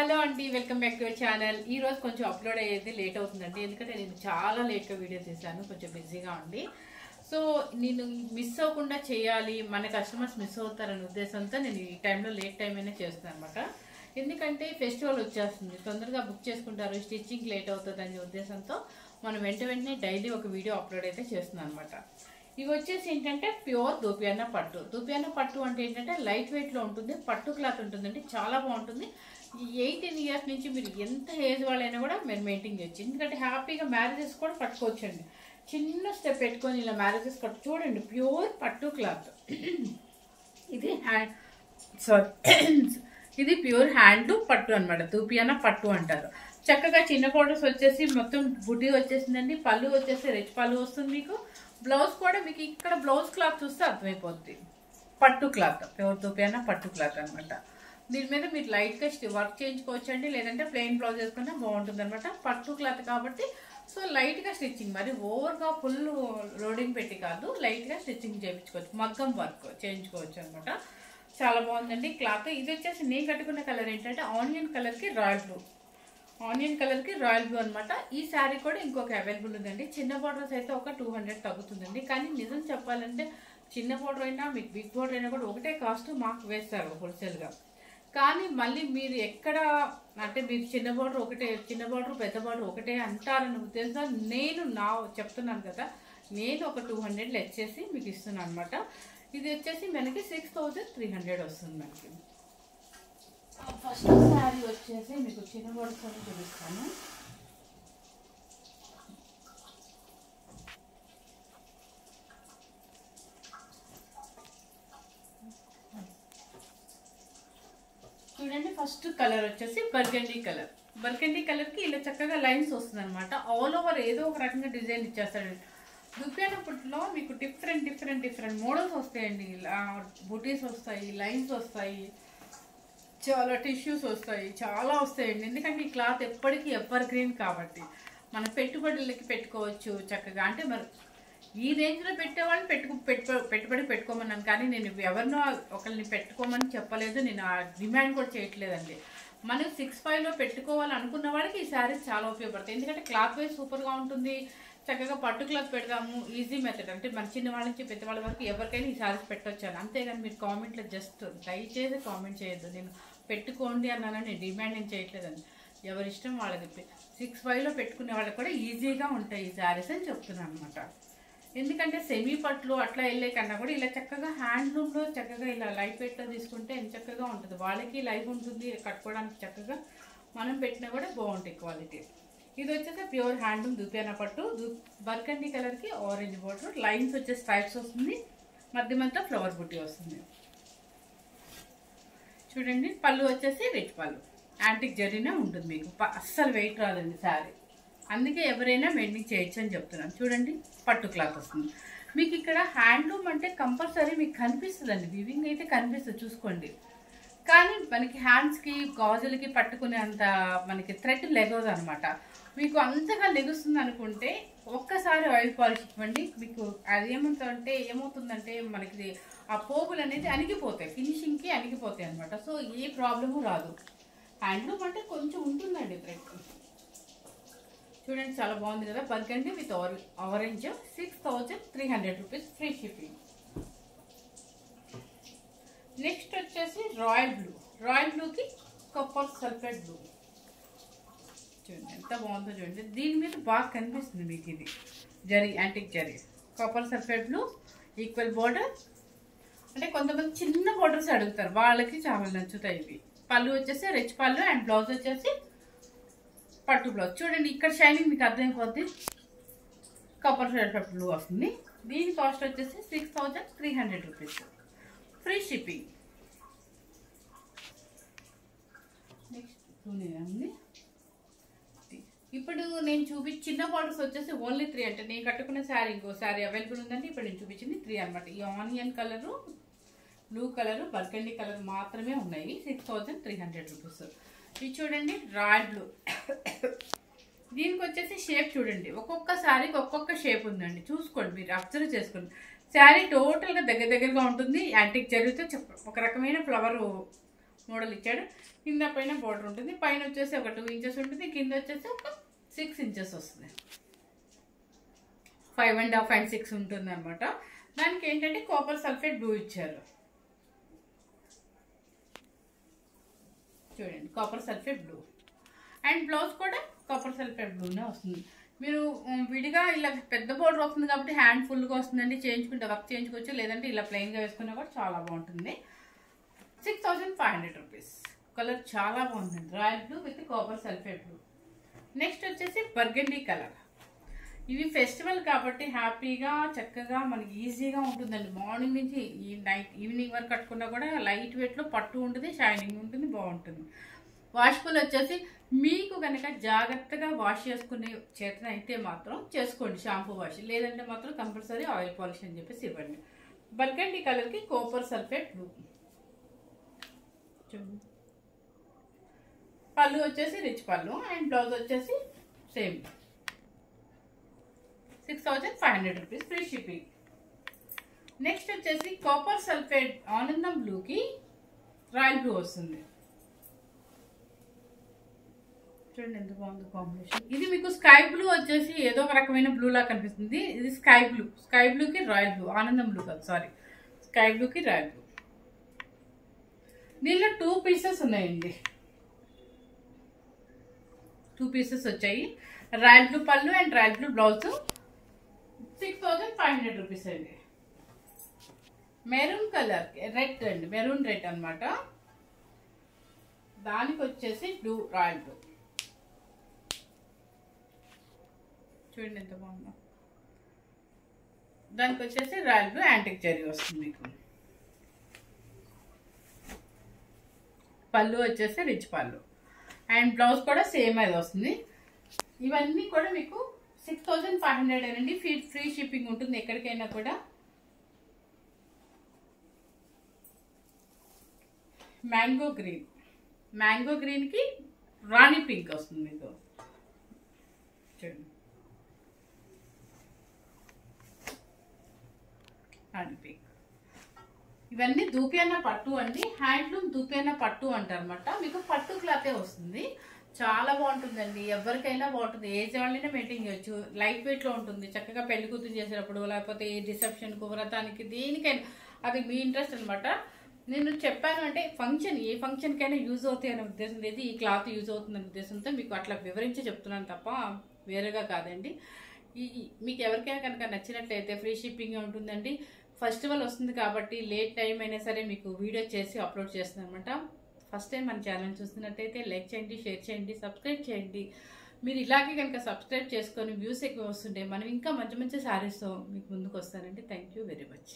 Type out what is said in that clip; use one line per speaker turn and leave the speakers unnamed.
Hello అండి, welcome back to our channel. ఈ రోజు కొంచెం అప్లోడ్ అయ్యేది లేట్ అవుతుందండి, ఎందుకంటే నేను చాలా లేట్గా వీడియో చేశాను, కొంచెం బిజీగా ఉండి. సో నేను మిస్ అవ్వకుండా చేయాలి, మన కస్టమర్స్ మిస్ అవుతారనే ఉద్దేశంతో నేను ఈ టైంలో లేట్ టైం అయినా చేస్తున్నాను అనమాట. ఎందుకంటే ఫెస్టివల్ వచ్చేస్తుంది, తొందరగా బుక్ చేసుకుంటారు, స్టిచ్చింగ్ లేట్ అవుతుంది అనే ఉద్దేశంతో మనం వెంటనే డైలీ ఒక వీడియో అప్లోడ్ అయితే చేస్తున్నాను అనమాట. ఇవి వచ్చేసి ఏంటంటే ప్యూర్ దూపియానా పట్టు. దూపియానా పట్టు అంటే ఏంటంటే లైట్ వెయిట్లో ఉంటుంది, పట్టు క్లాత్ ఉంటుందండి, చాలా బాగుంటుంది. ఈ 18 ఇయర్స్ నుంచి మీరు ఎంత ఏజ్ వాళ్ళైనా కూడా మీరు మెయింటైన్ చేయొచ్చు, ఎందుకంటే హ్యాపీగా మ్యారేజెస్ కూడా కట్టుకోవచ్చండి. చిన్న స్టెప్ పెట్టుకొని ఇలా మ్యారేజెస్ కట్టు చూడండి, ప్యూర్ పట్టు క్లాత్. ఇది ఇది ప్యూర్ హ్యాండ్ పట్టు అనమాట, దూపియానా పట్టు అంటారు. చక్కగా చిన్న బోర్డర్స్ వచ్చేసి మొత్తం బుడ్డి వచ్చేసిందండి. పళ్ళు వచ్చేసి రిచ్ పళ్ళు వస్తుంది మీకు. బ్లౌజ్ కూడా మీకు ఇక్కడ బ్లౌజ్ క్లాత్ చూస్తే అర్థమైపోద్ది, పట్టు క్లాత్, ప్యూర్ దూపియానా పట్టు క్లాత్ అనమాట. దీని మీద మీరు లైట్గా వర్క్ చేయించుకోవచ్చండి, లేదంటే ప్లెయిన్ బ్లౌజ్ వేసుకున్నా బాగుంటుంది అనమాట. పట్టు క్లాత్ కాబట్టి సో లైట్గా స్టిచ్చింగ్, మరి ఓవర్గా ఫుల్ లోడింగ్ పెట్టి కాదు, లైట్గా స్టిచ్చింగ్ చేయించుకోవచ్చు, మగ్గం వర్క్ చేయించుకోవచ్చు అనమాట. చాలా బాగుందండి క్లాత్. ఇది వచ్చేసి నేను కట్టుకున్న కలర్ ఏంటంటే ఆనియన్ కలర్కి రాయల్ బ్లూ, ఆనియన్ కలర్కి రాయల్ బ్లూ అనమాట. ఈ శారీ కూడా ఇంకొక అవైలబుల్ ఉందండి. చిన్న బార్డర్స్ అయితే ఒక 200 తగ్గుతుందండి, కానీ నిజం చెప్పాలంటే చిన్న బార్డర్ అయినా మీకు బిగ్ బార్డర్ అయినా కూడా ఒకటే కాస్ట్ మాకు వేస్తారు హోల్సేల్గా. కానీ మళ్ళీ మీరు ఎక్కడ అంటే మీరు చిన్న బార్డర్ ఒకటే, చిన్న బార్డర్ పెద్ద బార్డర్ ఒకటే అంటారని ఉద్దేశంతో నేను చెప్తున్నాను కదా, నేను ఒక 200 లెస్ చేసి మీకు ఇస్తున్నాను అనమాట. ఇది వచ్చేసి మనకి 6300 వస్తుంది మనకి. ఫస్ట్ శారీ వచ్చేసి మీకు చిన్న బార్డర్స్ చూపిస్తాను. చూడండి, ఫస్ట్ కలర్ వచ్చేసి బర్గండీ కలర్. బర్గండీ కలర్కి ఇలా చక్కగా లైన్స్ వస్తుంది అనమాట. ఆల్ ఓవర్ ఏదో ఒక రకంగా డిజైన్ ఇచ్చేస్తాడు. దుకాణ పుట్టులో మీకు డిఫరెంట్ మోడల్స్ వస్తాయండి. ఇలా బుటీస్ వస్తాయి, లైన్స్ వస్తాయి, చాలా టిష్యూస్ వస్తాయి, చాలా వస్తాయండి. ఎందుకంటే ఈ క్లాత్ ఎప్పటికీ ఎవర్ గ్రీన్ కాబట్టి మన పెట్టుబడులకి పెట్టుకోవచ్చు చక్కగా. అంటే మరి ఈ రేంజ్లో పెట్టేవాళ్ళు పెట్టుబడి పెట్టుకోమన్నాను, కానీ నేను ఎవరినో ఒకరిని పెట్టుకోమని చెప్పలేదు, నేను ఆ డిమాండ్ కూడా చేయట్లేదండి. మనం 6.5లో పెట్టుకోవాలనుకున్న వాళ్ళకి ఈ శారీస్ చాలా ఉపయోగపడతాయి, ఎందుకంటే క్లాత్ వైజ్ సూపర్గా ఉంటుంది. చక్కగా పట్టు క్లాత్ పెడదాము, ఈజీ మెథడ్. అంటే మన చిన్న వాళ్ళ నుంచి పెద్దవాళ్ళ వరకు ఎవరికైనా ఈ శారీస్ పెట్టొచ్చాను. అంతేగాని మీరు కామెంట్లో జస్ట్ దయచేసి కామెంట్ చేయొద్దు, నేను పెట్టుకోండి అన్నానని నేను డిమాండ్ ఏం చేయట్లేదండి. ఎవరిష్టం వాళ్ళకి. 6.5లో పెట్టుకునే వాళ్ళకి కూడా ఈజీగా ఉంటాయి ఈ శారీస్ అని చెప్తున్నాను అనమాట. ఎందుకంటే సెమీ పట్లు అట్లా వెళ్ళే కన్నా కూడా ఇలా చక్కగా హ్యాండ్లూమ్లో చక్కగా ఇలా లైట్ వెయిట్లో తీసుకుంటే ఎంత చక్కగా ఉంటుంది, వాళ్ళకి లైఫ్ ఉంటుంది, కట్టుకోవడానికి చక్కగా మనం పెట్టినా కూడా బాగుంటాయి క్వాలిటీ. ఇది వచ్చేసి ప్యూర్ హ్యాండ్లూమ్ దూపియానా పట్టు, బర్గండీ కలర్కి ఆరెంజ్ బోర్డర్, లైన్స్ వచ్చే స్ట్రైప్స్ వస్తుంది, మధ్య ఫ్లవర్ బుట్టి వస్తుంది. చూడండి, పళ్ళు వచ్చేసి రిచ్ పళ్ళు, యాంటిక్ జరీనే ఉంటుంది మీకు, అస్సలు వెయిట్ రాదండి శారీ, అందుకే ఎవరైనా మెయింటైన్ చేయొచ్చు అని చెప్తున్నాను. చూడండి, పట్టు క్లాత్ వస్తుంది మీకు. ఇక్కడ హ్యాండ్లూమ్ అంటే కంపల్సరీ మీకు కనిపిస్తుందండి, వివింగ్ అయితే కనిపిస్తుంది చూసుకోండి. కానీ మనకి హ్యాండ్స్కి గాజులకి పట్టుకునే అంత మనకి థ్రెడ్ లెగోదు అనమాట. మీకు అంతగా లెగుస్తుంది అనుకుంటే ఒక్కసారి ఆయిల్ పాలిష్ ఇవ్వండి, మీకు అది ఏమవుతుందంటే మనకి ఆ పోగులు అనేది అణిగిపోతాయి, ఫినిషింగ్కి అణిగిపోతాయి అనమాట. సో ఏ ప్రాబ్లము రాదు. హ్యాండ్లూమ్ అంటే కొంచెం ఉంటుందండి థ్రెడ్. చూడండి, చాలా బాగుంది కదా, burgundy with orange, 6300 rupees, free shipping. Next వచ్చేసి రాయల్ బ్లూ. రాయల్ బ్లూకి కాపర్ సల్ఫేట్ బ్లూ. చూడండి ఎంత బాగుందో చూడండి, దీని మీద బాగా కనిపిస్తుంది మీకు ఇది zari, antique zari, copper sulphate blue, equal border. అంటే కొంతమంది చిన్న బోర్డర్స్ అడుగుతారు, వాళ్ళకి చాలా నచ్చుతాయి ఇవి. పళ్ళు వచ్చేసి రిచ్ పళ్ళు అండ్ బ్లౌజ్ వచ్చేసి పట్టు బ్లౌజ్. చూడండి, ఇక్కడ షైనింగ్ మీకు అర్థమైపోద్ది, కాపర్ సల్ఫేట్ బ్లూ వస్తుంది. దీని కాస్ట్ వచ్చేసి 6300 రూపీస్, ఫ్రీ షిప్పింగ్. నెక్స్ట్ ఉంది. ఇప్పుడు నేను చిన్న బార్డర్స్ వచ్చేసి ఓన్లీ 3, అంటే నేను కట్టుకున్న శారీ ఇంకో శారీ అవైలబుల్ ఉందండి. ఇప్పుడు నేను చూపించింది 3 అనమాట. ఈ onion colour, blue colour, burgundy colour మాత్రమే ఉన్నాయి, 6300 రూపీస్. ఇది చూడండి, రాయల్ బ్లూ. దీనికి వచ్చేసి షేప్ చూడండి, ఒక్కొక్క శారీకి ఒక్కొక్క షేప్ ఉందండి, చూసుకోండి, మీరు అబ్జర్వ్ చేసుకోండి. శారీ టోటల్గా దగ్గరగా ఉంటుంది, యాంటిక్ జరీతో ఒక రకమైన ఫ్లవర్ మోడల్ ఇచ్చాడు. కింద పైన బోర్డర్ ఉంటుంది. పైన వచ్చేసి ఒక 2 ఇంచెస్ ఉంటుంది, కింద వచ్చేసి ఒక 6 ఇంచెస్ వస్తుంది. 5.5 and 6 ఉంటుంది అనమాట. దానికి ఏంటంటే కాపర్ సల్ఫేట్ బ్లూ ఇచ్చారు. చూడండి, copper sulphate blue. And blouse కూడా కాపర్ సల్ఫేట్ బ్లూనే వస్తుంది. మీరు విడిగా ఇలా పెద్ద బోర్డర్ వస్తుంది కాబట్టి హ్యాండ్ ఫుల్గా వస్తుందండి. చేయించుకుంటే వర్క్ చేయించుకోవచ్చు, లేదంటే ఇలా ప్లెయిన్గా వేసుకున్నా కూడా చాలా బాగుంటుంది. 6500 రూపీస్. కలర్ చాలా బాగుందండి, royal blue with copper sulphate blue. Next వచ్చేసి బర్గండీ కలర్. ఇవి ఫెస్టివల్ కాబట్టి హ్యాపీగా చక్కగా మనకి ఈజీగా ఉంటుందండి. మార్నింగ్ నుంచి ఈ నైట్ ఈవినింగ్ వరకు కట్టుకున్నా కూడా లైట్ వెయిట్లో పట్టు ఉంటుంది, షైనింగ్ ఉంటుంది, బాగుంటుంది. వాష్ఫుల్ వచ్చేసి మీకు కనుక జాగ్రత్తగా వాష్ చేసుకునే చేతన అయితే మాత్రం చేసుకోండి షాంపూ వాష్, లేదంటే మాత్రం కంపల్సరీ ఆయిల్ పాలిష్ అని చెప్పేసి ఇవ్వండి. బర్గండీ కలర్కి కాపర్ సల్ఫేట్ బ్లూ. పళ్ళు వచ్చేసి రిచ్ పళ్ళు అండ్ బ్లౌజ్ వచ్చేసి same 6500 rupees, free shipping. Next వచ్చేసి కాపర్ సల్ఫేట్ ఆనందం బ్లూకి రాయల్ బ్లూ వస్తుంది. చూడండి ఎంత బాగుంది కాంబినేషన్. ఇది మీకు స్కై బ్లూ వచ్చేసి ఏదో ఒక రకమైన బ్లూ లా కనిపిస్తుంది. ఇది స్కై బ్లూ, స్కై బ్లూకి రాయల్ బ్లూ, ఆనందం బ్లూ కాదు సారీ, స్కై బ్లూకి రాయల్ బ్లూ. దీనిలో 2 పీసెస్ ఉన్నాయండి, 2 పీసెస్ వచ్చాయి. రాయల్ బ్లూ పళ్ళు and royal blue blouse. 6500 rupees అండి. మెరూన్ కలర్ రెడ్ అండి, మెరూన్ రెడ్ అనమాట. దానికి వచ్చేసి బ్లూ, రాయల్ బ్లూ. చూడండి ఎంత బాగుందో. దానికి వచ్చేసి రాయల్ బ్లూ యాంటిక్ జరీ వస్తుంది మీకు. పళ్ళు వచ్చేసి రిచ్ పళ్ళు అండ్ బ్లౌజ్ కూడా సేమ్ అది వస్తుంది. ఇవన్నీ కూడా మీకు 6500 అండి. ఫ్రీ షిప్పింగ్ ఉంటుంది ఎక్కడికైనా కూడా. మ్యాంగో గ్రీన్, మ్యాంగో గ్రీన్కి రాణి పింక్ వస్తుంది మీకు. చూడండి రాణి పింక్. ఇవన్నీ దూపియానా పట్టు అండి, హ్యాండ్లూమ్ దూపియానా పట్టు అంటారు అనమాట. మీకు పట్టు క్లాతే వస్తుంది, చాలా బాగుంటుందండి. ఎవరికైనా బాగుంటుంది, ఏజ్ వాళ్ళైనా మెయింటైన్ చేయొచ్చు. లైట్ వెయిట్లో ఉంటుంది, చక్కగా పెళ్లి కూతురు చేసేటప్పుడు లేకపోతే రిసెప్షన్కు, వ్రతానికి, దేనికైనా అది మీ ఇంట్రెస్ట్ అనమాట. నేను చెప్పాను అంటే ఫంక్షన్, ఏ ఫంక్షన్కైనా యూజ్ అవుతాయి అనే ఉద్దేశం లేదు, ఈ క్లాత్ యూజ్ అవుతుందనే ఉద్దేశంతో మీకు అట్లా వివరించి చెప్తున్నాను తప్ప వేరేగా కాదండి. మీకు ఎవరికైనా కనుక నచ్చినట్లయితే ఫ్రీ షిప్పింగ్ ఉంటుందండి. ఫెస్టివల్ వస్తుంది కాబట్టి లేట్ టైం అయినా సరే మీకు వీడియో చేసి అప్లోడ్ చేస్తున్నాను అనమాట. ఫస్ట్ టైం మన ఛానల్ చూస్తున్నట్టయితే లైక్ చేయండి, షేర్ చేయండి, సబ్స్క్రైబ్ చేయండి. మీరు ఇలాగే కనుక సబ్స్క్రైబ్ చేసుకొని వ్యూస్ ఎక్కువ వస్తుంటే మనం ఇంకా మంచి మంచి శారీస్తో మీకు ముందుకు వస్తానండి. Thank you very much.